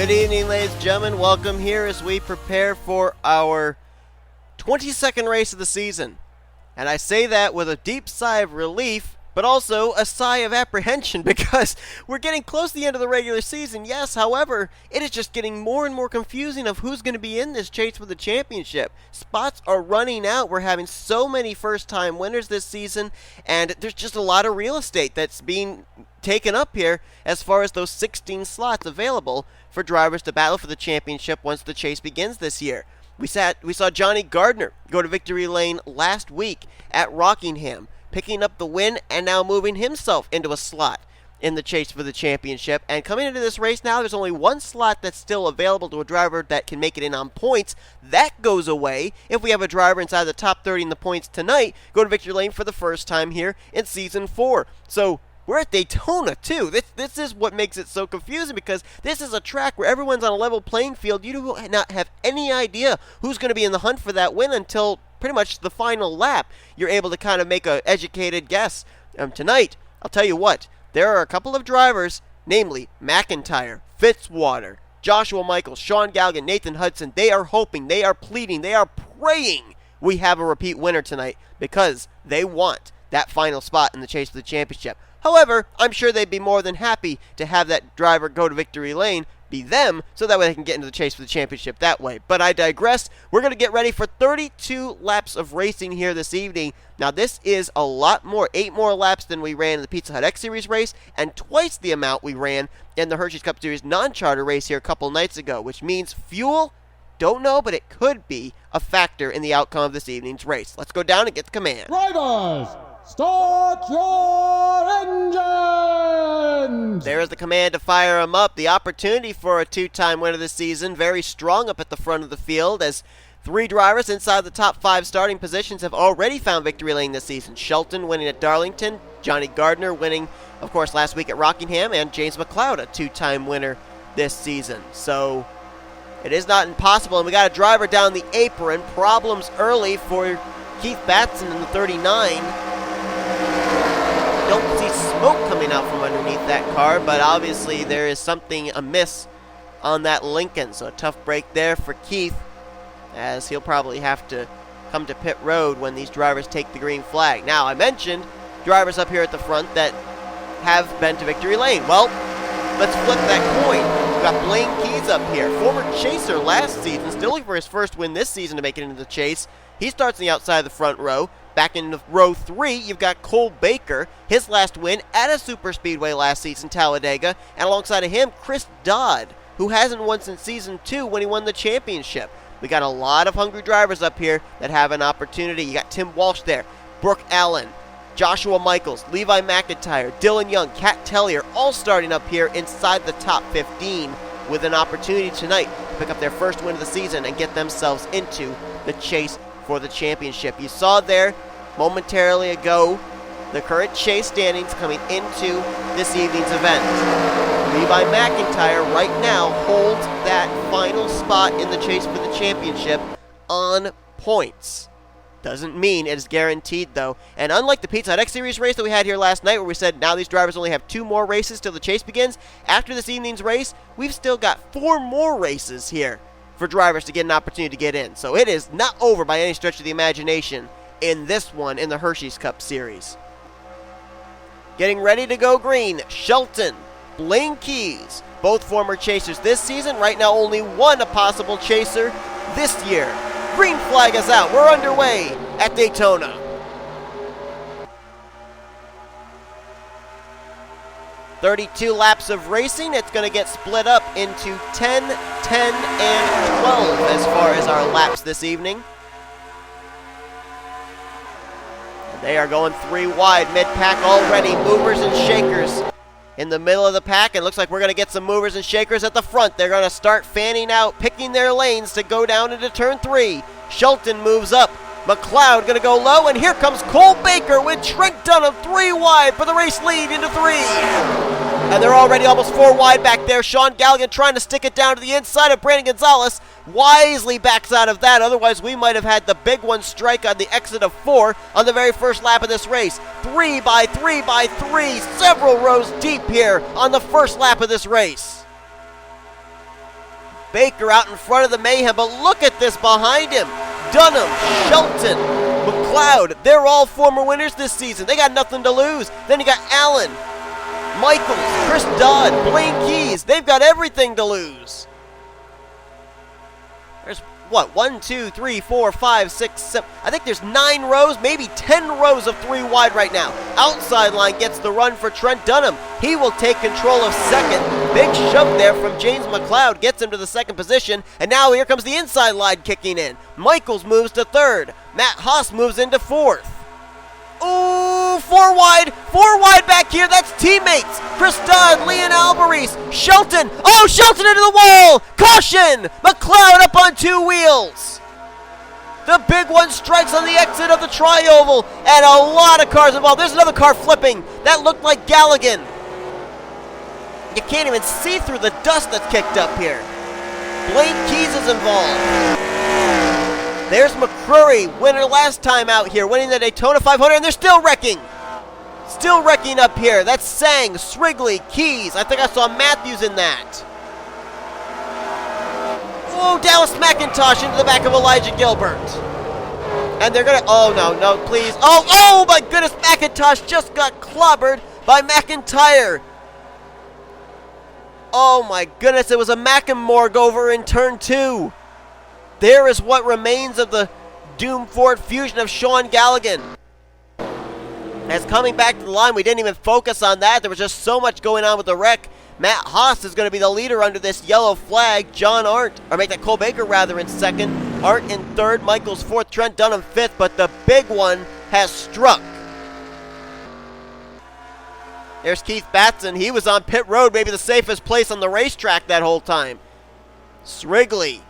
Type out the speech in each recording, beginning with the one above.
Good evening, ladies and gentlemen. Welcome here as we prepare for our 22nd race of the season. And I say that with a deep sigh of relief, but also a sigh of apprehension because we're getting close to the end of the regular season, yes. However, it is just getting more and more confusing of who's going to be in this chase for the championship. Spots are running out. We're having so many first-time winners this season, and there's just a lot of real estate that's being taken up here as far as those 16 slots available for drivers to battle for the championship once the chase begins this year. We saw J Gardner go to victory lane last week at Rockingham, picking up the win and now moving himself into a slot in the chase for the championship. And coming into this race now, there's only one slot that's still available to a driver that can make it in on points. That goes away if we have a driver inside the top 30 in the points tonight go to victory lane for the first time here in Season 4. So we're at Daytona, too. This is what makes it so confusing because this is a track where everyone's on a level playing field. You do not have any idea who's going to be in the hunt for that win until pretty much the final lap. You're able to kind of make an educated guess. Tonight, I'll tell you what, there are a couple of drivers, namely McIntyre, Fitzwater, Joshua Michaels, Sean Gallighan, Nathan Hudson. They are hoping, they are pleading, they are praying we have a repeat winner tonight because they want that final spot in the chase for the championship. However, I'm sure they'd be more than happy to have that driver go to victory lane, be them, so that way they can get into the chase for the championship that way. But I digress. We're going to get ready for 32 laps of racing here this evening. Now, this is a lot more, 8 more laps than we ran in the Pizza Hut X Series race, and twice the amount we ran in the Hersheys Cup Series non-charter race here a couple nights ago, which means fuel, don't know, but it could be a factor in the outcome of this evening's race. Let's go down and get the command. Drivers, start your engines! There's the command to fire them up. The opportunity for a two-time winner this season, very strong up at the front of the field as 3 drivers inside the top 5 starting positions have already found victory lane this season. Shelton winning at Darlington, J Gardner winning, of course, last week at Rockingham, and J McCloud, a 2-time winner this season. So it is not impossible, and we got a driver down the apron. Problems early for K Batson in the 39. Don't see smoke coming out from underneath that car, but obviously there is something amiss on that Lincoln. So a tough break there for Keith, as he'll probably have to come to pit road when these drivers take the green flag. Now, I mentioned drivers up here at the front that have been to victory lane. Well, let's flip that coin. We've got Blaine Keys up here, former chaser last season, still looking for his first win this season to make it into the chase. He starts on the outside of the front row. Back in row 3, you've got Cole Baker, his last win at a super speedway last season, Talladega. And alongside of him, Chris Dodd, who hasn't won since Season 2 when he won the championship. We got a lot of hungry drivers up here that have an opportunity. You got Tim Walsh there, Brooke Allen, Joshua Michaels, Levi McIntyre, Dylan Young, K Tellier, all starting up here inside the top 15 with an opportunity tonight to pick up their first win of the season and get themselves into the chase for the championship. You saw there momentarily ago the current chase standings coming into this evening's event. Levi McIntyre right now holds that final spot in the chase for the championship on points. Doesn't mean it is guaranteed, though. And unlike the Pizza Hut X Series race that we had here last night, where we said now these drivers only have 2 more races till the chase begins, after this evening's race, we've still got 4 more races here for drivers to get an opportunity to get in. So it is not over by any stretch of the imagination in this one in the Hersheys Cup Series. Getting ready to go green, Shelton, Blaine Keys, both former chasers this season. Right now only one a possible chaser this year. Green flag is out. We're underway at Daytona. "32 laps of racing. It's going to get split up into 10, 10, and 12 as far as our laps this evening. And they are going 3 wide, mid-pack already. Movers and shakers in the middle of the pack. It looks like we're going to get some movers and shakers at the front. They're going to start fanning out, picking their lanes to go down into turn 3. Shelton moves up. McCloud going to go low, and here comes Cole Baker with Trent Dunham 3 wide for the race lead into 3. And they're already almost 4 wide back there. Sean Gallighan trying to stick it down to the inside of B Gonzales. Wisely backs out of that. Otherwise, we might have had the big one strike on the exit of 4 on the very first lap of this race. 3 by 3 by 3. Several rows deep here on the first lap of this race. Baker out in front of the mayhem, but look at this behind him. Dunham, Shelton, McCloud, they're all former winners this season. They got nothing to lose. Then you got Allen, Michaels, Chris Dodd, Blaine Keys. They've got everything to lose. There's what, 1, 2, 3, 4, 5, 6, 7. I think there's 9 rows, maybe 10 rows of 3 wide right now. Outside line gets the run for Trent Dunham. He will take control of second. Big shove there from James McCloud gets him to the second position. And now here comes the inside line kicking in. Michaels moves to third. Matt Haas moves into fourth. Ooh, 4 wide back here. That's teammates. Chris Dodd, L Alvarise, Shelton. Oh, Shelton into the wall. Caution. McCloud up on 2 wheels. The big one strikes on the exit of the tri-oval, and a lot of cars involved. There's another car flipping. That looked like Gallighan. You can't even see through the dust that's kicked up here. Blaine Keys is involved. There's McCrury, winner last time out here, winning the Daytona 500, and they're still wrecking. Still wrecking up here. That's Tsang, Srigley, Keys. I think I saw Mathews in that. Oh, Dallas McIntosh into the back of Elijah Gilbert. And they're going to, oh, no, please. Oh, my goodness, McIntosh just got clobbered by McIntyre. Oh, my goodness, it was a McIntyre over in turn 2. There is what remains of the Doom Ford fusion of Sean Gallighan. As coming back to the line, we didn't even focus on that. There was just so much going on with the wreck. Matt Haas is going to be the leader under this yellow flag. John Arndt, or make that Cole Baker rather, in second. Arndt in third. Michaels fourth. Trent Dunham fifth. But the big one has struck. There's Keith Batson. He was on pit road, maybe the safest place on the racetrack that whole time. Srigley,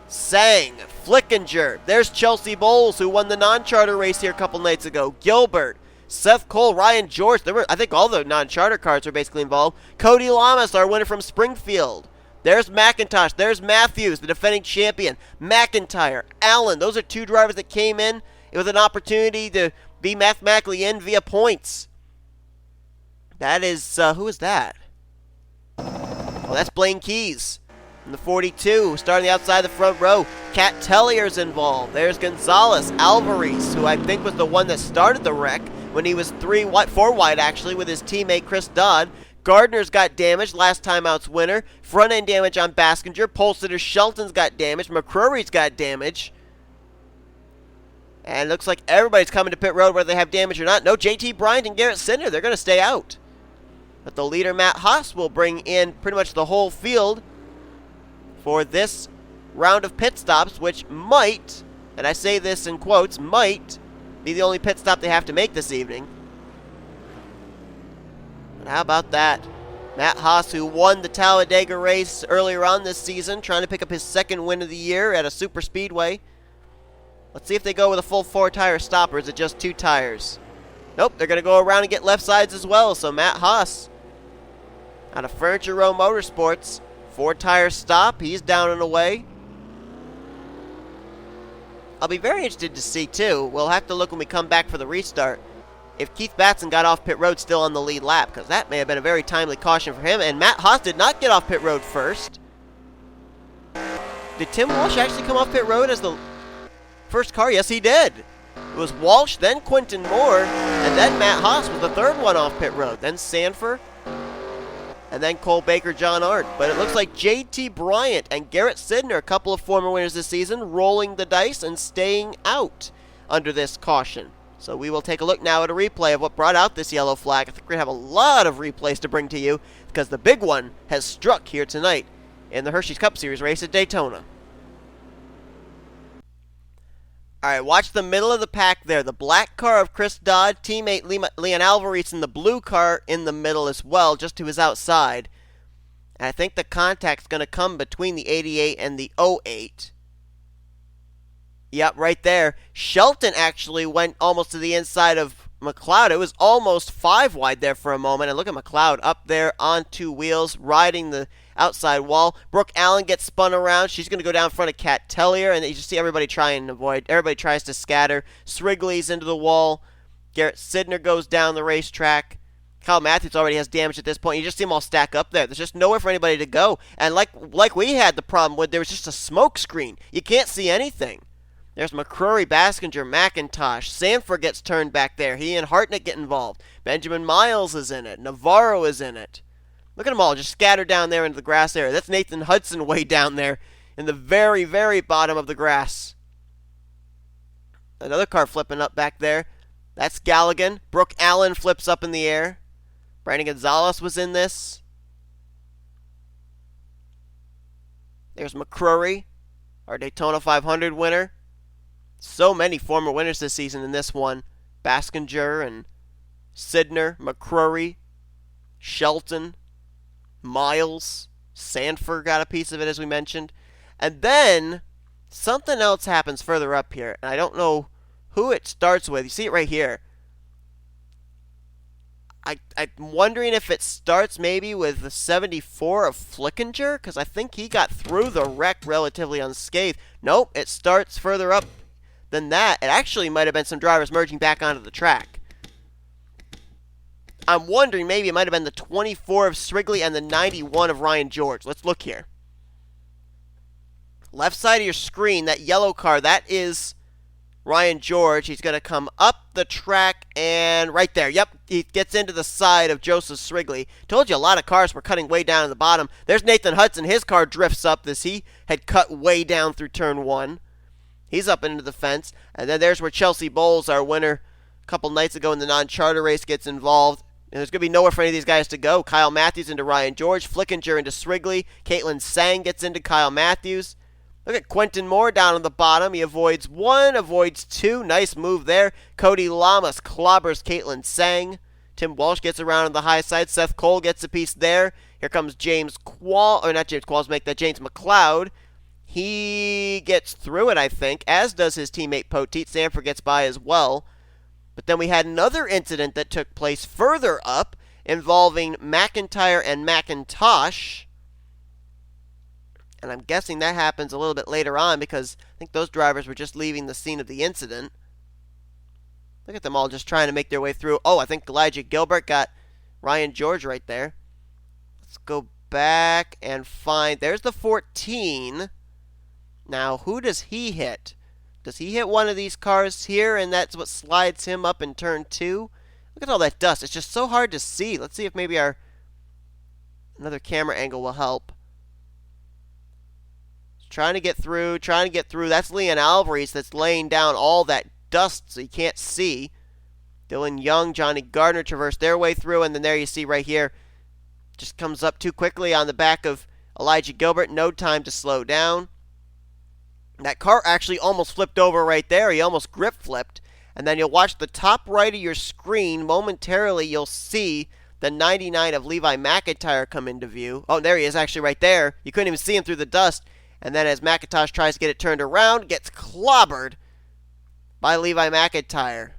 Tsang, Flickinger. There's Chelsea Bowles, who won the non-charter race here a couple nights ago. Gilbert, Seth Cole, Ryan George. I think all the non-charter cars are basically involved. Cody Llamas, our winner from Springfield. There's McIntosh. There's Mathews, the defending champion. McIntyre, Allen. Those are 2 drivers that came in with an opportunity to be mathematically in via points. That is, who is that? Oh, that's Blaine Keys. In the 42, starting the outside the front row. K Tellier's involved. There's Gonzales, Alvarise, who I think was the one that started the wreck when he was 4 wide actually with his teammate Chris Dodd. Gardner's got damage, last time out's winner. Front end damage on Baskinger. Pole sitter Shelton's got damage. McCrury's got damage. And it looks like everybody's coming to pit road whether they have damage or not. No, J Bryant and Garrett Sydnor, they're going to stay out. But the leader, Matt Haas, will bring in pretty much the whole field for this round of pit stops, which might, and I say this in quotes, might be the only pit stop they have to make this evening. But how about that? Matt Haas, who won the Talladega race earlier on this season, trying to pick up his 2nd win of the year at a super speedway. Let's see if they go with a full 4-tire stop, or is it just 2 tires? Nope, they're going to go around and get left sides as well. So Matt Haas, out of Furniture Row Motorsports, 4-tire stop. He's down and away. I'll be very interested to see, too. We'll have to look when we come back for the restart, if Keith Batson got off pit road still on the lead lap, because that may have been a very timely caution for him. And Matt Haas did not get off pit road first. Did Tim Walsh actually come off pit road as the first car? Yes, he did. It was Walsh, then Quinton Moore, and then Matt Haas was the 3rd one off pit road. Then Sandfer, and then Cole Baker, John Arndt. But it looks like J Bryant and Garrett Sydnor, a couple of former winners this season, rolling the dice and staying out under this caution. So we will take a look now at a replay of what brought out this yellow flag. I think we're going to have a lot of replays to bring to you because the big one has struck here tonight in the Hersheys Cup Series race at Daytona. All right, watch the middle of the pack there. The black car of Chris Dodd, teammate L Alvarise, in the blue car in the middle as well, just to his outside. And I think the contact's going to come between the 88 and the 08. Yep, right there. Shelton actually went almost to the inside of McCloud. It was almost 5 wide there for a moment. And look at McCloud up there on 2 wheels, riding the outside wall. Brooke Allen gets spun around. She's going to go down in front of K Tellier, and you just see everybody trying to avoid. Everybody tries to scatter. Srigley's into the wall. Garrett Sydnor goes down the racetrack. Kyle Mathews already has damage at this point. You just see them all stack up there. There's just nowhere for anybody to go. And like we had the problem with, there was just a smoke screen. You can't see anything. There's McCrury, Baskinger, McIntosh. Sandfer gets turned back there. He and Hartnett get involved. Benjamin Miles is in it. Navarro is in it. Look at them all just scattered down there into the grass area. That's Nathan Hudson way down there in the very, very bottom of the grass. Another car flipping up back there. That's Gallighan. Brooke Allen flips up in the air. Brandon Gonzales was in this. There's McCrury, our Daytona 500 winner. So many former winners this season in this one. Baskinger and Sydnor, McCrury, Shelton, Miles, Sandfer got a piece of it, as we mentioned. And then something else happens further up here, and I don't know who it starts with. You see it right here. I'm wondering if it starts maybe with the 74 of Flickinger, because I think he got through the wreck relatively unscathed. Nope, it starts further up than that. It actually might have been some drivers merging back onto the track. I'm wondering maybe it might have been the 24 of Srigley and the 91 of Ryan George. Let's look here. Left side of your screen, that yellow car, that is Ryan George. He's going to come up the track and right there. Yep, he gets into the side of Joseph Srigley. Told you a lot of cars were cutting way down at the bottom. There's Nathan Hudson. His car drifts up as he had cut way down through turn one. He's up into the fence. And then there's where Chelsea Bowles, our winner a couple nights ago in the non-charter race, gets involved. And there's going to be nowhere for any of these guys to go. Kyle Mathews into Ryan George. Flickinger into Srigley. Caitlin Tsang gets into Kyle Mathews. Look at Quentin Moore down on the bottom. He avoids one, avoids two. Nice move there. C Llamas clobbers Caitlin Tsang. Tim Walsh gets around on the high side. Seth Cole gets a piece there. Here comes James McCloud. He gets through it, I think, as does his teammate Poteet. Sandfer gets by as well. But then we had another incident that took place further up involving McIntyre and McIntosh. And I'm guessing that happens a little bit later on because I think those drivers were just leaving the scene of the incident. Look at them all just trying to make their way through. Oh, I think Elijah Gilbert got Ryan George right there. Let's go back and find. There's the 14. Now, who does he hit? Does he hit one of these cars here, and that's what slides him up in turn two? Look at all that dust. It's just so hard to see. Let's see if maybe another camera angle will help. Trying to get through. That's L Alvarise that's laying down all that dust so you can't see. Dylan Young, J Gardner traverse their way through, and then there you see right here, just comes up too quickly on the back of Elijah Gilbert. No time to slow down. That car actually almost flipped over right there. He almost grip flipped. And then you'll watch the top right of your screen. Momentarily, you'll see the 99 of Levi McIntyre come into view. Oh, there he is actually right there. You couldn't even see him through the dust. And then as McIntosh tries to get it turned around, gets clobbered by Levi McIntyre.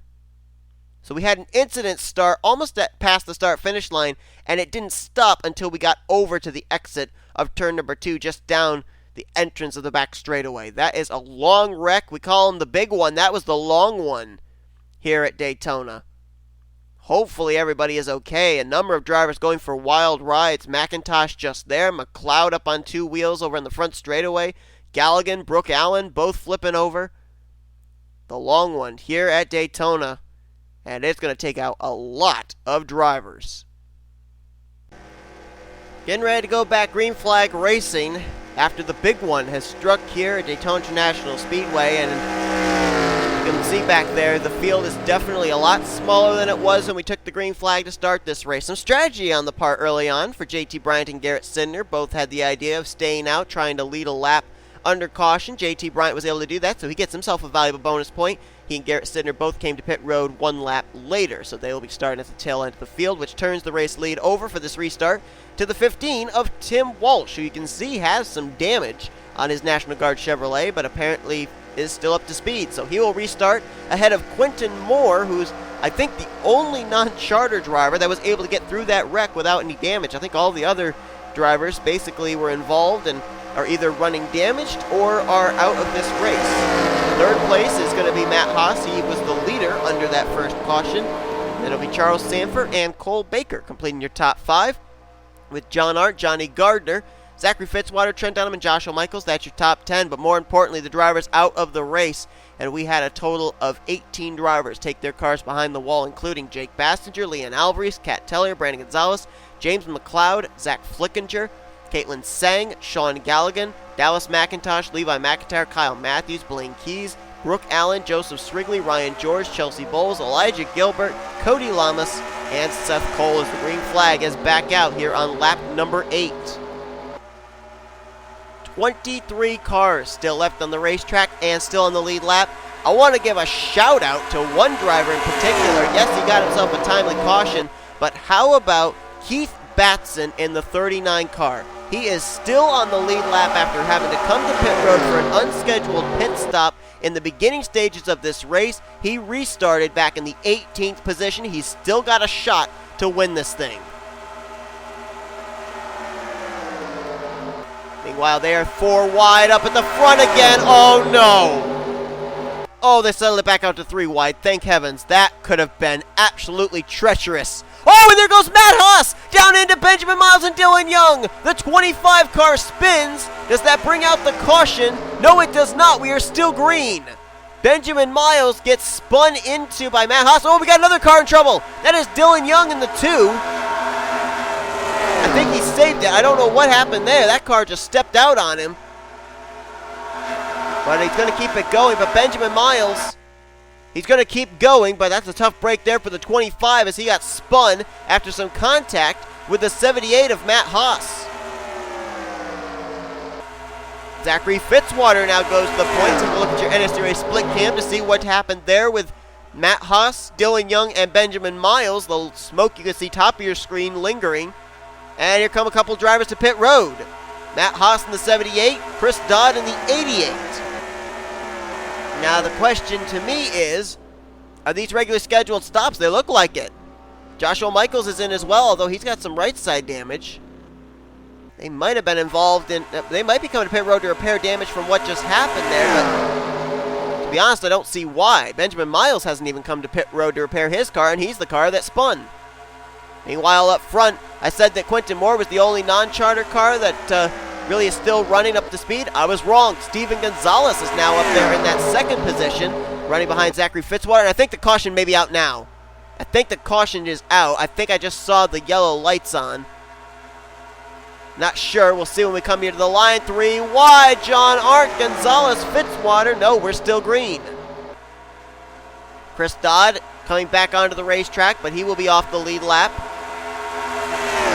So we had an incident start almost past the start-finish line, and it didn't stop until we got over to the exit of turn number 2, just down the entrance of the back straightaway. That is a long wreck. We call him the big one. That was the long one here at Daytona. Hopefully everybody is okay. A number of drivers going for wild rides. McIntosh just there. McCloud up on 2 wheels over in the front straightaway. Gallighan, Brooke Allen, both flipping over. The long one here at Daytona. And it's going to take out a lot of drivers. Getting ready to go back green flag racing after the big one has struck here at Daytona International Speedway. And you can see back there, the field is definitely a lot smaller than it was when we took the green flag to start this race. Some strategy on the part early on for JT Bryant and Garrett Sydnor. Both had the idea of staying out, trying to lead a lap under caution. JT Bryant was able to do that, so he gets himself a valuable bonus point. He and Garrett Sydnor both came to pit road 1 lap later, so they will be starting at the tail end of the field, which turns the race lead over for this restart to the 15 of Tim Walch, who you can see has some damage on his National Guard Chevrolet, but apparently is still up to speed. So he will restart ahead of Quentin Moore, who's, I think, the only non-charter driver that was able to get through that wreck without any damage. I think all the other drivers basically were involved and are either running damaged or are out of this race. Third place is going to be Matt Haas. He was the leader under that first caution. It'll be Charles Sandfer and Cole Baker completing your top 5, with J Arndt, J Gardner, Zachary Fitzwater, Trent Dunham, and Joshua Michaels. That's your top 10, but more importantly, the drivers out of the race, and we had a total of 18 drivers take their cars behind the wall, including J Baskinger, L Alvarise, K Tellier, Brandon Gonzales, J McCloud, Z Flickinger, Caitlin Tsang, S Gallighan, Dallas McIntosh, Levi McIntyre, K Mathews, Blaine Keys, Brooke Allen, Joseph Srigley, Ryan George, Chelsea Bowles, Elijah Gilbert, Cody Llamas, and Seth Cole as the green flag is back out here on lap number 8. 23 cars still left on the racetrack and still on the lead lap. I want to give a shout out to one driver in particular. Yes, he got himself a timely caution, but how about K Batson in the 39 car? He is still on the lead lap after having to come to pit road for an unscheduled pit stop in the beginning stages of this race. He restarted back in the 18th position. He's still got a shot to win this thing. Meanwhile, they are 4 wide up at the front again. Oh no! Oh, they settled it back out to 3 wide. Thank heavens. That could have been absolutely treacherous. Oh, and there goes Matt Haas down into Benjamin Miles and Dylan Young. The 25 car spins. Does that bring out the caution? No, it does not. We are still green. Benjamin Miles gets spun into by Matt Haas. Oh, we got another car in trouble. That is Dylan Young in the 2. I think he saved it. I don't know what happened there. That car just stepped out on him. But he's going to keep it going. But Benjamin Miles, he's going to keep going, but that's a tough break there for the 25 as he got spun after some contact with the 78 of Matt Haas. Zachary Fitzwater now goes to the point. Take a look at your NNSCRA split cam to see what happened there with Matt Haas, Dylan Young, and Benjamin Miles. The little smoke you can see top of your screen lingering. And here come a couple drivers to pit road. Matt Haas in the 78, Chris Dodd in the 88. Now the question to me is, are these regularly scheduled stops? They look like it. Joshua Michaels is in as well, although he's got some right side damage. They might have been involved in, they might be coming to pit road to repair damage from what just happened there, but to be honest, I don't see why. Benjamin Miles hasn't even come to pit road to repair his car, and he's the car that spun. Meanwhile, up front, I said that Quentin Moore was the only non-charter car that really is still running up to speed. I was wrong. Steven Gonzales is now up there in that 2nd position, running behind Zachary Fitzwater, and I think the caution may be out now. I think the caution is out. I think I just saw the yellow lights on. Not sure. We'll see when we come here to the line. 3 wide. J Arndt, Gonzales, Fitzwater. No, we're still green. Chris Dodd coming back onto the racetrack, but he will be off the lead lap.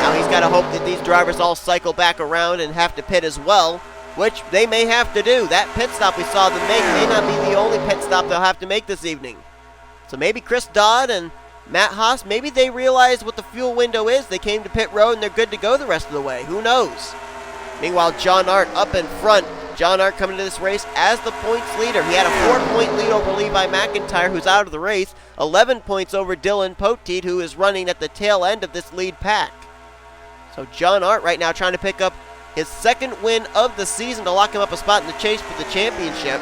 Now he's got to hope that these drivers all cycle back around and have to pit as well, which they may have to do. That pit stop we saw them make may not be the only pit stop they'll have to make this evening. So maybe Chris Dodd and Matt Haas, maybe they realize what the fuel window is. They came to pit road and they're good to go the rest of the way. Who knows? Meanwhile, J Arndt up in front. J Arndt coming to this race as the points leader. He had a 4-point lead over Levi McIntyre, who's out of the race. 11 points over D Poteet, who is running at the tail end of this lead pack. So J Arndt right now trying to pick up his 2nd win of the season to lock him up a spot in the chase for the championship.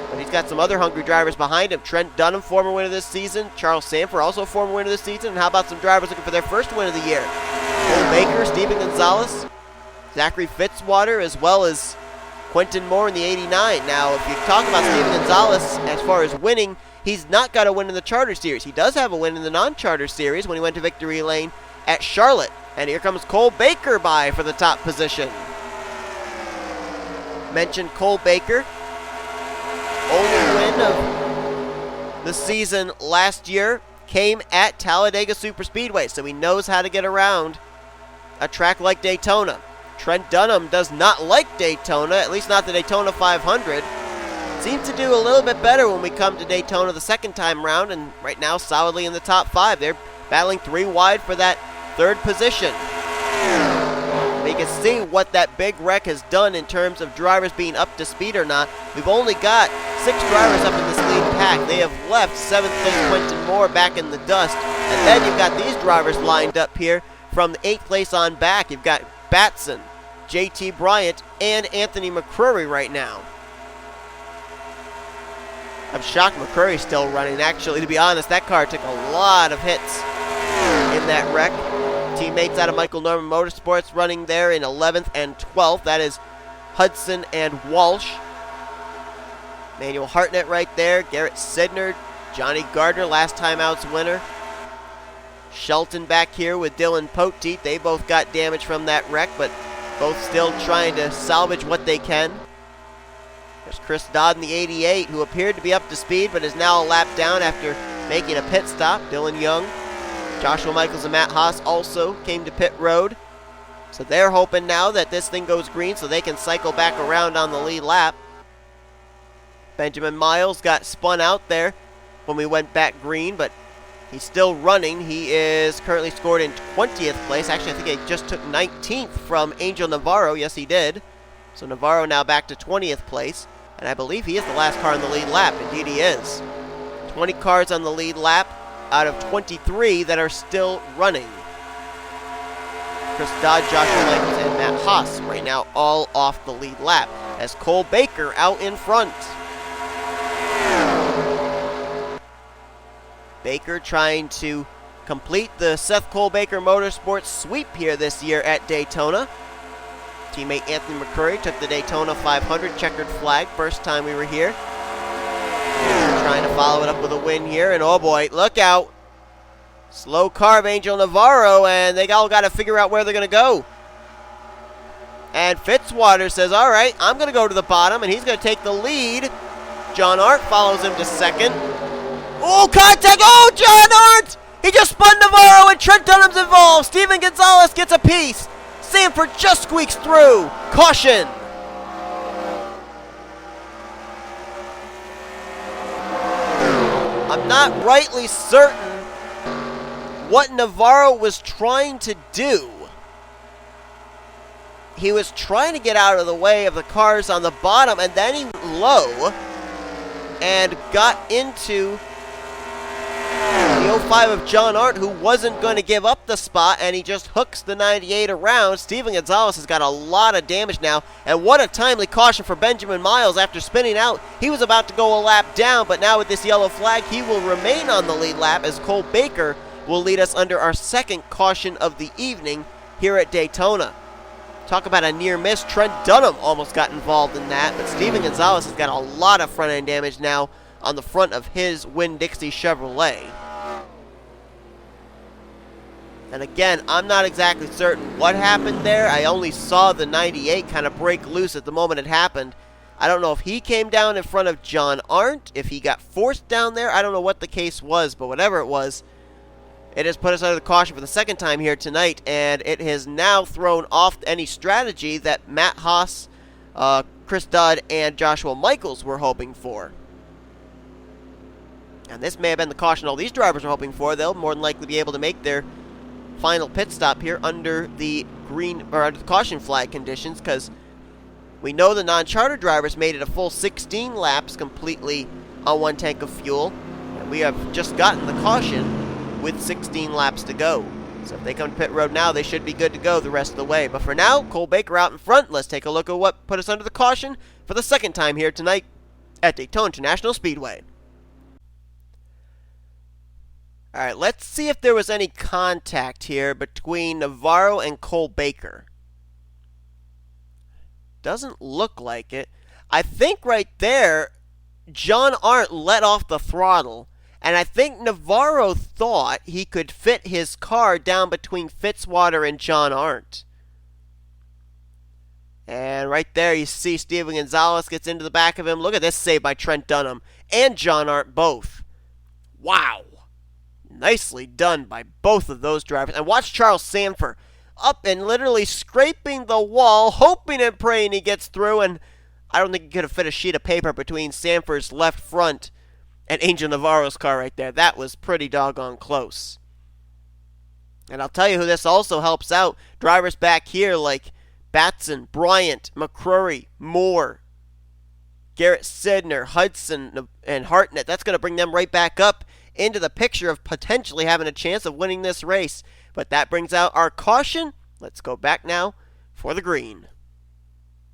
But he's got some other hungry drivers behind him. Trent Dunham, former winner this season. Charles Sandfer, also former winner this season. And how about some drivers looking for their 1st win of the year? Cole Baker, Steven Gonzales, Zachary Fitzwater, as well as Quentin Moore in the 89. Now, if you talk about Steven Gonzales as far as winning, he's not got a win in the Charter Series. He does have a win in the non-Charter Series when he went to victory lane at Charlotte. And here comes Cole Baker by for the top position. Mentioned Cole Baker. Only win of the season last year came at Talladega Superspeedway, so he knows how to get around a track like Daytona. Trent Dunham does not like Daytona, at least not the Daytona 500. Seems to do a little bit better when we come to Daytona the 2nd time round, and right now solidly in the top 5. They're battling 3 wide for that 3rd position. But you can see what that big wreck has done in terms of drivers being up to speed or not. We've only got 6 drivers up in this lead pack. They have left 7th place Quentin Moore back in the dust. And then you've got these drivers lined up here from the 8th place on back. You've got Batson, J Bryant, and Anthony McCrury right now. I'm shocked McCrury's still running. Actually, to be honest, that car took a lot of hits in that wreck. Teammates out of Michael Norman Motorsports running there in 11th and 12th. That is Hudson and Walsh. Manuel Hartnett right there. G Sydnor, J Gardner, last time out's winner. Shelton back here with D Poteet. They both got damage from that wreck, but both still trying to salvage what they can. There's C Dodd in the 88, who appeared to be up to speed, but is now a lap down after making a pit stop. Dylan Young, Joshua Michaels, and M Haas also came to pit road. So they're hoping now that this thing goes green so they can cycle back around on the lead lap. Benjamin Miles got spun out there when we went back green, but he's still running. He is currently scored in 20th place. Actually, I think he just took 19th from Angel Navarro. Yes, he did. So Navarro now back to 20th place. And I believe he is the last car on the lead lap. Indeed, he is. 20 cars on the lead lap out of 23 that are still running. C Dodd, Joshua Michaels, and M Haas right now all off the lead lap as Cole Baker out in front. Baker trying to complete the Seth Cole Baker Motorsports sweep here this year at Daytona. Teammate Anthony McCrury took the Daytona 500 checkered flag first time we were here. Trying to follow it up with a win here, and oh boy, look out. Slow car of Angel Navarro, and they all got to figure out where they're going to go. And Fitzwater says, all right, I'm going to go to the bottom, and he's going to take the lead. J Arndt follows him to second. Oh, contact! Oh, J Arndt! He just spun Navarro, and Trent Dunham's involved. Steven Gonzales gets a piece. Sandfer just squeaks through. Caution. I'm not rightly certain what Navarro was trying to do. He was trying to get out of the way of the cars on the bottom, and then he went low and got into the 05 of J Arndt, who wasn't going to give up the spot, and he just hooks the 98 around. Steven Gonzales has got a lot of damage now, and what a timely caution for Benjamin Miles after spinning out. He was about to go a lap down, but now with this yellow flag, he will remain on the lead lap as Cole Baker will lead us under our second caution of the evening here at Daytona. Talk about a near miss. Trent Dunham almost got involved in that, but Steven Gonzales has got a lot of front end damage now on the front of his Winn-Dixie Chevrolet. And again, I'm not exactly certain what happened there. I only saw the 98 kind of break loose at the moment it happened. I don't know if he came down in front of J Arndt, if he got forced down there. I don't know what the case was, but whatever it was, it has put us under the caution for the second time here tonight, and it has now thrown off any strategy that M Haas, C Dodd, and Joshua Michaels were hoping for. And this may have been the caution all these drivers are hoping for. They'll more than likely be able to make their final pit stop here under the green or under the caution flag conditions, because we know the non-charter drivers made it a full 16 laps completely on one tank of fuel, and we have just gotten the caution with 16 laps to go. So if they come to pit road now, they should be good to go the rest of the way. But for now, Cole Baker out in front. Let's take a look at what put us under the caution for the second time here tonight at Daytona International Speedway. Alright, let's see if there was any contact here between Navarro and Cole Baker. Doesn't look like it. I think right there, J Arndt let off the throttle, and I think Navarro thought he could fit his car down between Fitzwater and J Arndt. And right there you see Steven Gonzales gets into the back of him. Look at this save by Trent Dunham and J Arndt both. Wow. Nicely done by both of those drivers. And watch Charles Sandfer up and literally scraping the wall, hoping and praying he gets through. And I don't think he could have fit a sheet of paper between Sandfer's left front and Angel Navarro's car right there. That was pretty doggone close. And I'll tell you who this also helps out. Drivers back here like Batson, Bryant, McCrury, Moore, J Sydnor, Hudson, and Hartnett. That's going to bring them right back up into the picture of potentially having a chance of winning this race. But that brings out our caution. Let's go back now for the green.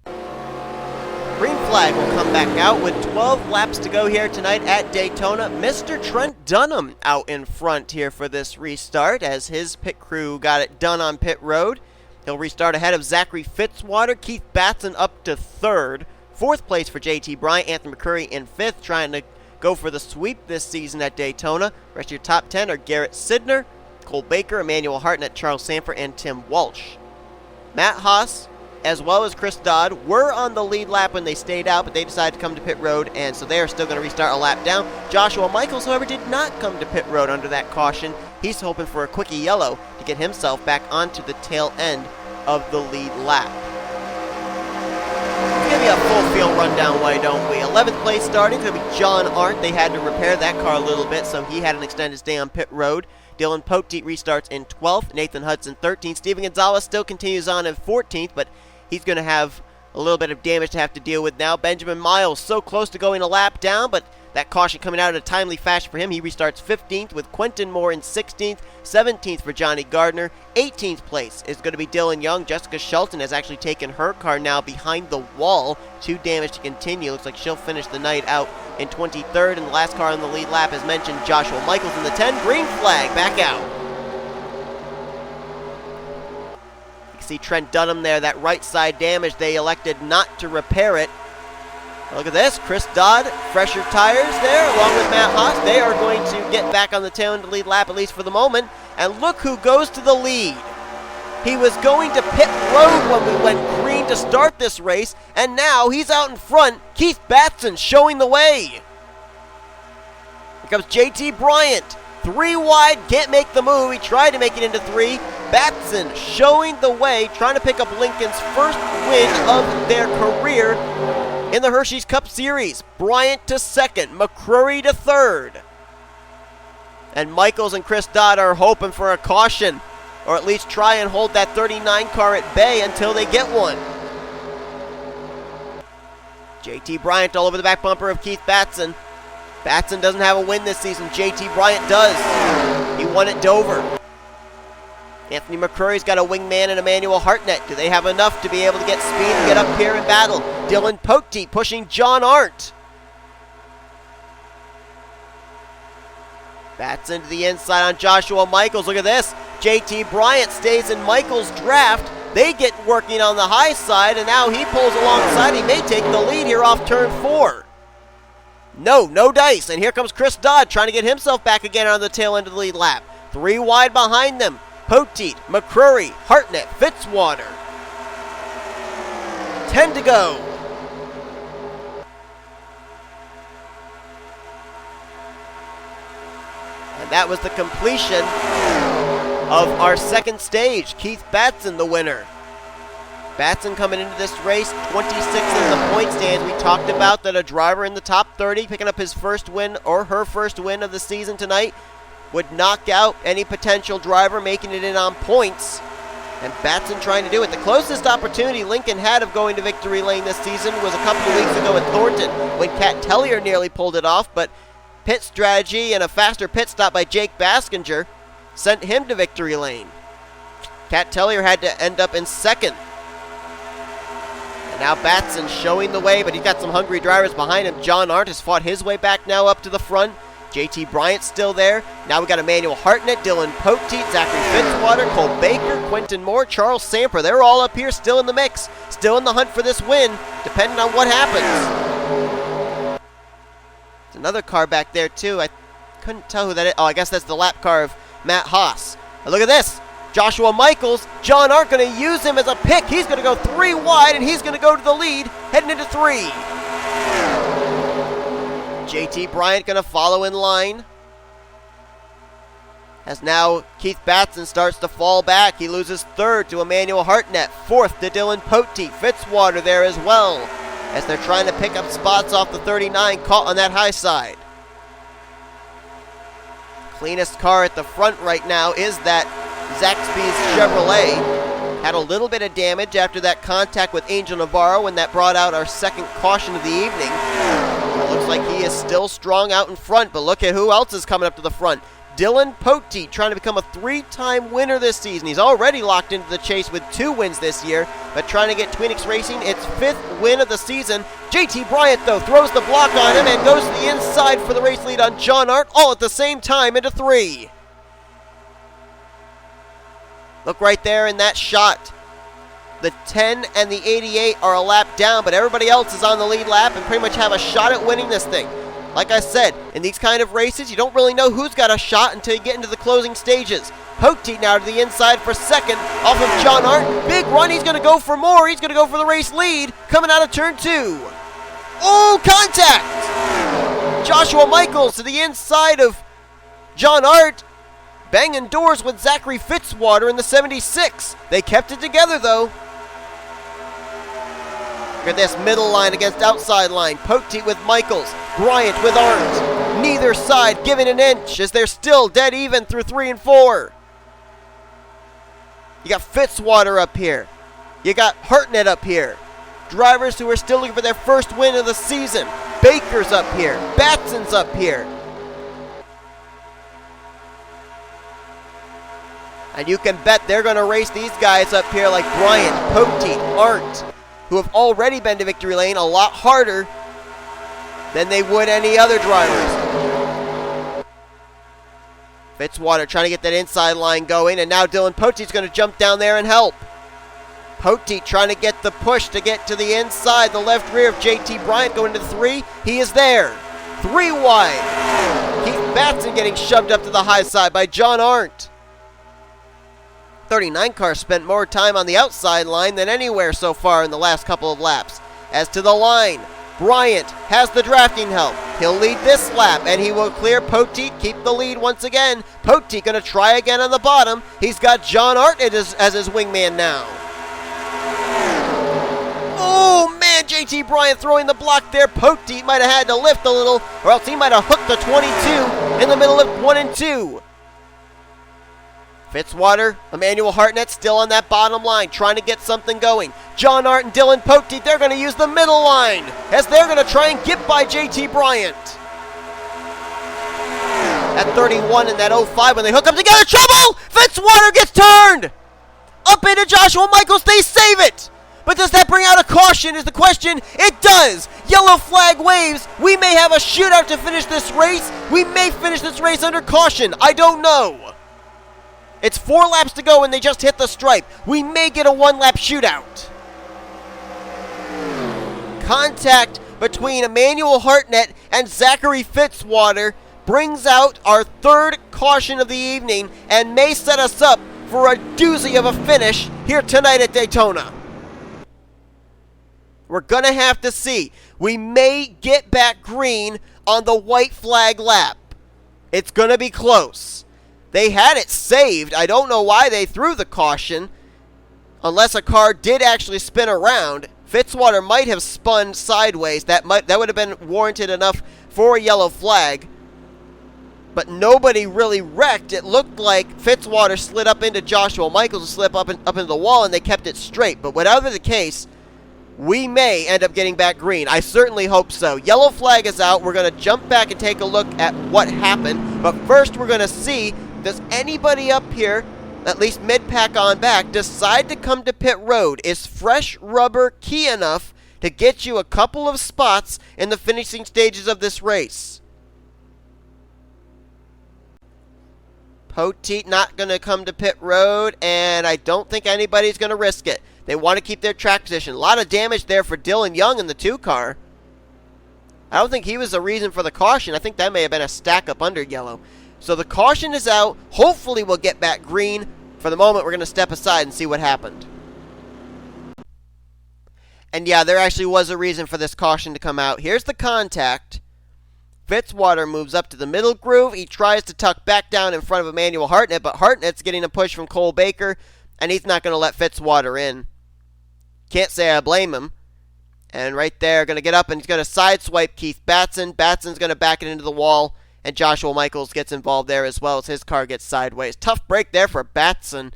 Green flag flag will come back out with 12 laps to go here tonight at Daytona. Mr. Trent Dunham out in front here for this restart as his pit crew got it done on pit road. He'll restart ahead of Zachary Fitzwater. Keith Batson up to third. Fourth place for J Bryant. Anthony McCrury in fifth, trying to go for the sweep this season at Daytona. Rest of your top 10 are Garrett Sydnor, Cole Baker, Emmanuel Hartnett, Charles Sandfer, and Tim Walch. Matt Haas, as well as Chris Dodd, were on the lead lap when they stayed out, but they decided to come to pit road, and so they are still going to restart a lap down. Joshua Michaels, however, did not come to pit road under that caution. He's hoping for a quickie yellow to get himself back onto the tail end of the lead lap. Let's give you a full field rundown, why don't we? 11th place starting, it's going to be J Arndt. They had to repair that car a little bit, so he had an extended stay on pit road. D Poteet restarts in 12th. Nathan Hudson 13th. B Gonzales still continues on in 14th, but he's going to have a little bit of damage to have to deal with now. Benjamin Miles so close to going a lap down, but that caution coming out in a timely fashion for him. He restarts 15th with Quentin Moore in 16th. 17th for J Gardner. 18th place is going to be Dylan Young. Jessica Shelton has actually taken her car now behind the wall. 2 damage to continue. Looks like she'll finish the night out in 23rd. And the last car on the lead lap, as mentioned, Joshua Michaels in the 10. Green flag back out. You can see Trent Dunham there. That right side damage. They elected not to repair it. Look at this, Chris Dodd, fresher tires there, along with Matt Haas. They are going to get back on the tail end of the lead lap, at least for the moment. And look who goes to the lead. He was going to pit road when we went green to start this race, and now he's out in front. Keith Batson showing the way. Here comes J Bryant. 3 wide, can't make the move. He tried to make it into 3. Batson showing the way, trying to pick up Lincoln's first win of their career in the Hersheys Cup Series. Bryant to second, McCrury to third. And Michaels and Chris Dodd are hoping for a caution, or at least try and hold that 39 car at bay until they get one. J Bryant all over the back bumper of Keith Batson. Batson doesn't have a win this season. J Bryant does. He won at Dover. Anthony McCrury's got a wingman and Emmanuel Hartnett. Do they have enough to be able to get speed and get up here and battle? D Poteet pushing J Arndt. Batson to the inside on Joshua Michaels. Look at this. J Bryant stays in Michaels' draft. They get working on the high side, and now he pulls alongside. He may take the lead here off turn 4. No dice. And here comes Chris Dodd trying to get himself back again on the tail end of the lead lap. 3 wide behind them. Poteet, McCrury, Hartnett, Fitzwater. 10 to go. And that was the completion of our second stage. Keith Batson, the winner. Batson coming into this race, 26th in the point stands. We talked about that a driver in the top 30 picking up his first win or her first win of the season tonight would knock out any potential driver making it in on points. And Batson trying to do it. The closest opportunity Lincoln had of going to victory lane this season was a couple of weeks ago at Thornton when K Tellier nearly pulled it off, but pit strategy and a faster pit stop by J Baskinger sent him to victory lane. K Tellier had to end up in second. And now Batson showing the way, but he's got some hungry drivers behind him. J Arndt has fought his way back now up to the front. J Bryant still there. Now we got Emmanuel Hartnett, D Poteet, Zachary Fitzwater, Cole Baker, Quentin Moore, Charles Sandfer. They're all up here still in the mix, still in the hunt for this win, depending on what happens. There's another car back there too. I couldn't tell who that is. Oh, I guess that's the lap car of Matt Haas. Now look at this. Joshua Michaels. J Arndt going to use him as a pick. He's going to go 3 wide, and he's going to go to the lead, heading into 3. J Bryant going to follow in line. As now Keith Batson starts to fall back. He loses 3rd to Emmanuel Hartnett. 4th to D Poteet. Fitzwater there as well, as they're trying to pick up spots off the 39 caught on that high side. Cleanest car at the front right now is that Zaxby's Chevrolet. Had a little bit of damage after that contact with Angel Navarro when that brought out our second caution of the evening. It looks like he is still strong out in front, but look at who else is coming up to the front. Dylan Poteet trying to become a 3-time winner this season. He's already locked into the chase with 2 wins this year, but trying to get Tweenix Racing its 5th win of the season. J Bryant, though, throws the block on him and goes to the inside for the race lead on J Arndt, all at the same time into 3. Look right there in that shot. The 10 and the 88 are a lap down, but everybody else is on the lead lap and pretty much have a shot at winning this thing. Like I said, in these kind of races, you don't really know who's got a shot until you get into the closing stages. Poteet now to the inside for second, off of J Arndt. Big run, he's going to go for more. He's going to go for the race lead, coming out of turn 2. Oh, contact! Joshua Michaels to the inside of J Arndt, banging doors with Zachary Fitzwater in the 76. They kept it together, though. Look at this middle line against outside line. Poteet with Michaels, Bryant with Arndt. Neither side giving an inch as they're still dead even through 3 and 4. You got Fitzwater up here. You got Hartnett up here. Drivers who are still looking for their first win of the season. Baker's up here. Batson's up here. And you can bet they're going to race these guys up here like Bryant, Poteet, Arndt, who have already been to victory lane a lot harder than they would any other drivers. Fitzwater trying to get that inside line going, and now Dylan Poteet's going to jump down there and help. Poteet trying to get the push to get to the inside, the left rear of JT Bryant going to 3. He is there. 3 wide. Keith Batson getting shoved up to the high side by J Arndt. 39 car spent more time on the outside line than anywhere so far in the last couple of laps. As to the line, Bryant has the drafting help. He'll lead this lap, and he will clear Poteet, keep the lead once again. Poteet going to try again on the bottom. He's got J Arndt as his wingman now. Oh, man, JT Bryant throwing the block there. Poteet might have had to lift a little, or else he might have hooked the 22 in the middle of 1 and 2. Fitzwater, Emmanuel Hartnett still on that bottom line, trying to get something going. J Arndt and Dylan Poteet, they're going to use the middle line, as they're going to try and get by JT Bryant. At 31 and that 05, when they hook up together, trouble! Fitzwater gets turned! Up into Joshua Michaels, they save it! But does that bring out a caution is the question? It does! Yellow flag waves. We may have a shootout to finish this race. We may finish this race under caution. I don't know. It's 4 laps to go and they just hit the stripe. We may get a 1-lap shootout. Contact between Emmanuel Hartnett and Zachary Fitzwater brings out our 3rd caution of the evening and may set us up for a doozy of a finish here tonight at Daytona. We're going to have to see. We may get back green on the white flag lap. It's going to be close. They had it saved. I don't know why they threw the caution. Unless a car did actually spin around. Fitzwater might have spun sideways. That would have been warranted enough for a yellow flag. But nobody really wrecked. It looked like Fitzwater slid up into Joshua Michaels and slip up into the wall, and they kept it straight. But whatever the case, we may end up getting back green. I certainly hope so. Yellow flag is out. We're going to jump back and take a look at what happened. But first, we're going to see, does anybody up here, at least mid-pack on back, decide to come to pit road? Is fresh rubber key enough to get you a couple of spots in the finishing stages of this race? Poteet not going to come to pit road, and I don't think anybody's going to risk it. They want to keep their track position. A lot of damage there for Dylan Young in the 2 car. I don't think he was the reason for the caution. I think that may have been a stack up under yellow. So the caution is out. Hopefully we'll get back green. For the moment, we're going to step aside and see what happened. And yeah, there actually was a reason for this caution to come out. Here's the contact. Fitzwater moves up to the middle groove. He tries to tuck back down in front of Emmanuel Hartnett, but Hartnett's getting a push from Cole Baker, and he's not going to let Fitzwater in. Can't say I blame him. And right there, going to get up and he's going to sideswipe Keith Batson. Batson's going to back it into the wall, and Joshua Michaels gets involved there as well as his car gets sideways. Tough break there for Batson.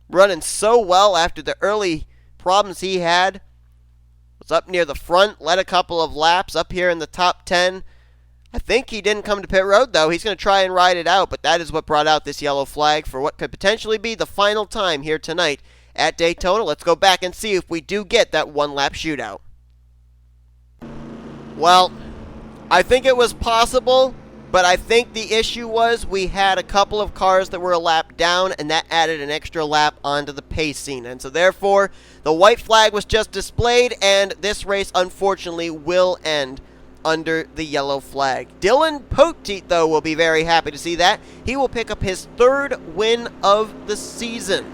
Running so well after the early problems he had. Was up near the front, led a couple of laps, up here in the top 10. I think he didn't come to pit road, though. He's going to try and ride it out, but that is what brought out this yellow flag for what could potentially be the final time here tonight at Daytona. Let's go back and see if we do get that one-lap shootout. Well, I think it was possible, but I think the issue was we had a couple of cars that were a lap down, and that added an extra lap onto the pacing. And so therefore, the white flag was just displayed, and this race, unfortunately, will end under the yellow flag. Dylan Poteet, though, will be very happy to see that. He will pick up his 3rd win of the season.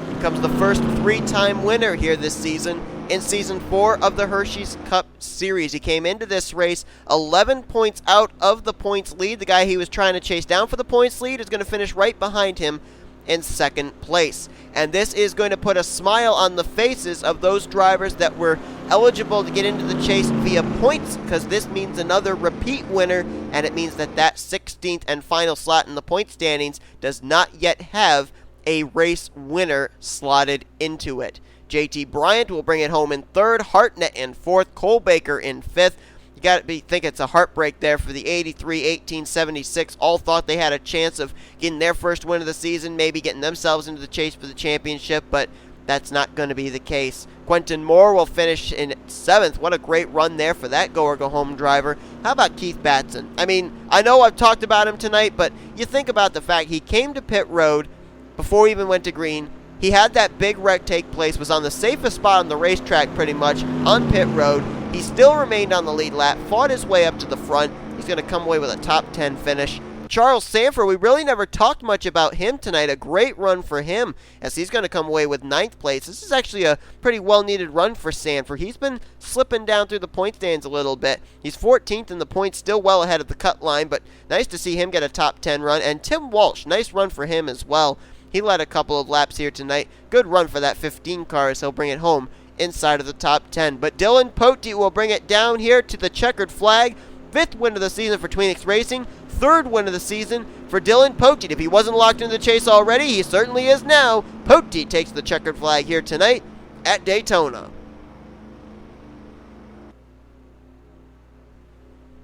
He becomes the first 3-time winner here this season in Season 4 of the Hersheys Cup Series. He came into this race 11 points out of the points lead. The guy he was trying to chase down for the points lead is going to finish right behind him in 2nd place. And this is going to put a smile on the faces of those drivers that were eligible to get into the chase via points, because this means another repeat winner, and it means that that 16th and final slot in the point standings does not yet have a race winner slotted into it. J Bryant will bring it home in 3rd, Hartnett in 4th, Cole Baker in 5th. You got to think it's a heartbreak there for the 83-18-76. All thought they had a chance of getting their first win of the season, maybe getting themselves into the chase for the championship, but that's not going to be the case. Quentin Moore will finish in 7th. What a great run there for that go-or-go-home driver. How about Keith Batson? I mean, I know I've talked about him tonight, but you think about the fact he came to pit road before he even went to green. He had that big wreck take place, was on the safest spot on the racetrack pretty much, on pit road. He still remained on the lead lap, fought his way up to the front. He's going to come away with a top 10 finish. Charles Sandfer, we really never talked much about him tonight. A great run for him, as he's going to come away with 9th place. This is actually a pretty well-needed run for Sandfer. He's been slipping down through the point stands a little bit. He's 14th in the points, still well ahead of the cut line, but nice to see him get a top 10 run. And Tim Walsh, nice run for him as well. He led a couple of laps here tonight. Good run for that 15 car, as he'll bring it home inside of the top 10. But Dylan Poteet will bring it down here to the checkered flag. 5th win of the season for Tweenix Racing. 3rd win of the season for Dylan Poteet. If he wasn't locked into the chase already, he certainly is now. Poteet takes the checkered flag here tonight at Daytona.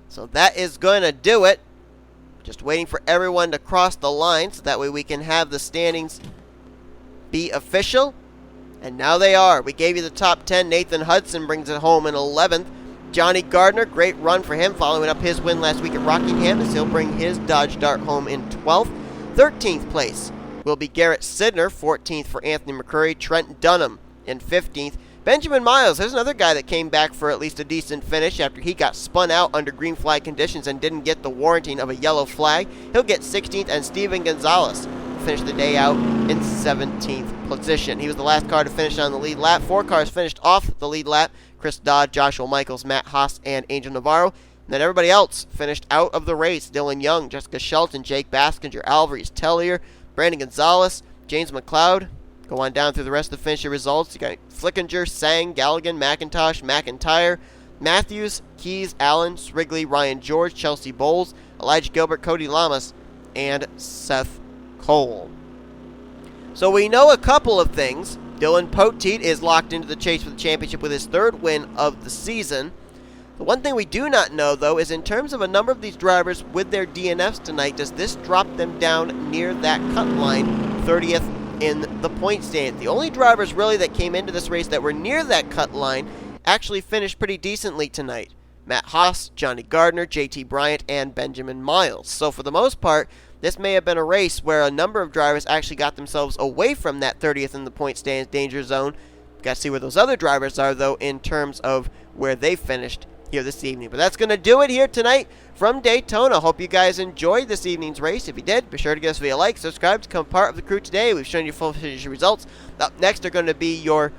So that is going to do it. Just waiting for everyone to cross the line so that way we can have the standings be official. And now they are. We gave you the top 10. Nathan Hudson brings it home in 11th. Johnny Gardner, great run for him following up his win last week at Rockingham, as he'll bring his Dodge Dart home in 12th. 13th place will be Garrett Sydnor. 14th for Anthony McCrury. Trent Dunham in 15th. Benjamin Miles, there's another guy that came back for at least a decent finish after he got spun out under green flag conditions and didn't get the warranting of a yellow flag. He'll get 16th, and Steven Gonzales finished the day out in 17th position. He was the last car to finish on the lead lap. 4 cars finished off the lead lap. Chris Dodd, Joshua Michaels, Matt Haas, and Angel Navarro. And then everybody else finished out of the race. Dylan Young, Jessica Shelton, J Baskinger, Alvarise, Tellier, Brandon Gonzalez, J McCloud. Go on down through the rest of the finisher results. You got Flickinger, Tsang, Gallighan, McIntosh, McIntyre, Mathews, Keys, Allen, Srigley, Ryan George, Chelsea Bowles, Elijah Gilbert, Cody Llamas, and Seth Cole. So we know a couple of things. Dylan Poteet is locked into the chase for the championship with his 3rd win of the season. The one thing we do not know, though, is in terms of a number of these drivers with their DNFs tonight, does this drop them down near that cut line, 30th in the point stand? The only drivers really that came into this race that were near that cut line actually finished pretty decently tonight. Matt Haas, Johnny Gardner, J Bryant, and Benjamin Miles. So for the most part, this may have been a race where a number of drivers actually got themselves away from that 30th in the point stands danger zone. Got to see where those other drivers are, though, in terms of where they finished here this evening. But that's going to do it here tonight from Daytona. Hope you guys enjoyed this evening's race. If you did, be sure to give us a like, subscribe to become part of the crew today. We've shown you full finish results. Up next are going to be your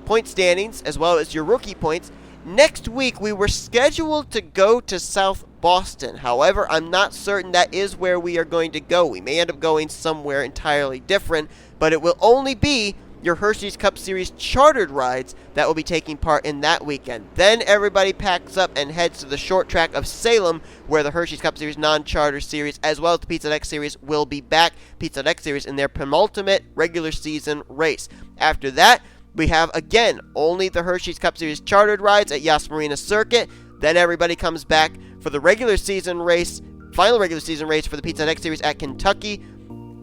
point standings as well as your rookie points. Next week, we were scheduled to go to South Boston. However, I'm not certain that is where we are going to go. We may end up going somewhere entirely different, but it will only be your Hersheys Cup Series chartered rides that will be taking part in that weekend. Then everybody packs up and heads to the short track of Salem, where the Hersheys Cup Series non-charter series, as well as the Pizza Deck Series, will be back. Pizza Deck Series in their penultimate regular season race. After that, we have, again, only the Hersheys Cup Series chartered rides at Yas Marina Circuit. Then everybody comes back for the regular season race, final regular season race for the Pizza Hut X Series at Kentucky,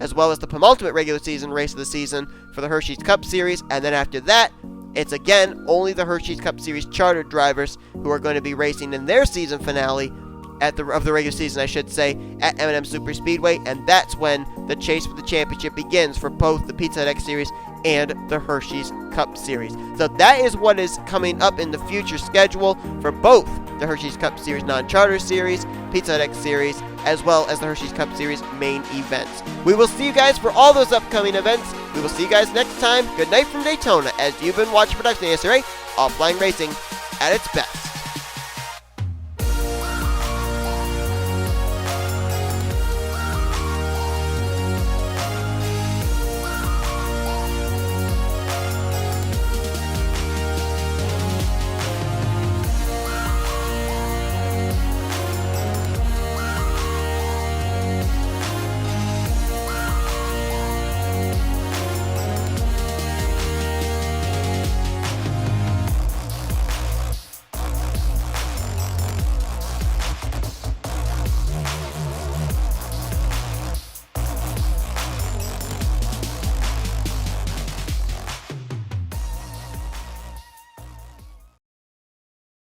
as well as the penultimate regular season race of the season for the Hersheys Cup Series. And then after that, it's again only the Hersheys Cup Series chartered drivers who are going to be racing in their season finale of the regular season, I should say, at M&M Super Speedway, and that's when the chase for the championship begins for both the Pizza Hut X Series and the Hersheys Cup Series. So that is what is coming up in the future schedule for both the Hersheys Cup Series non-charter series, Pizza Hut X Series, as well as the Hersheys Cup Series main events. We will see you guys for all those upcoming events. We will see you guys next time. Good night from Daytona, as you've been watching Production ASRA, offline racing at its best.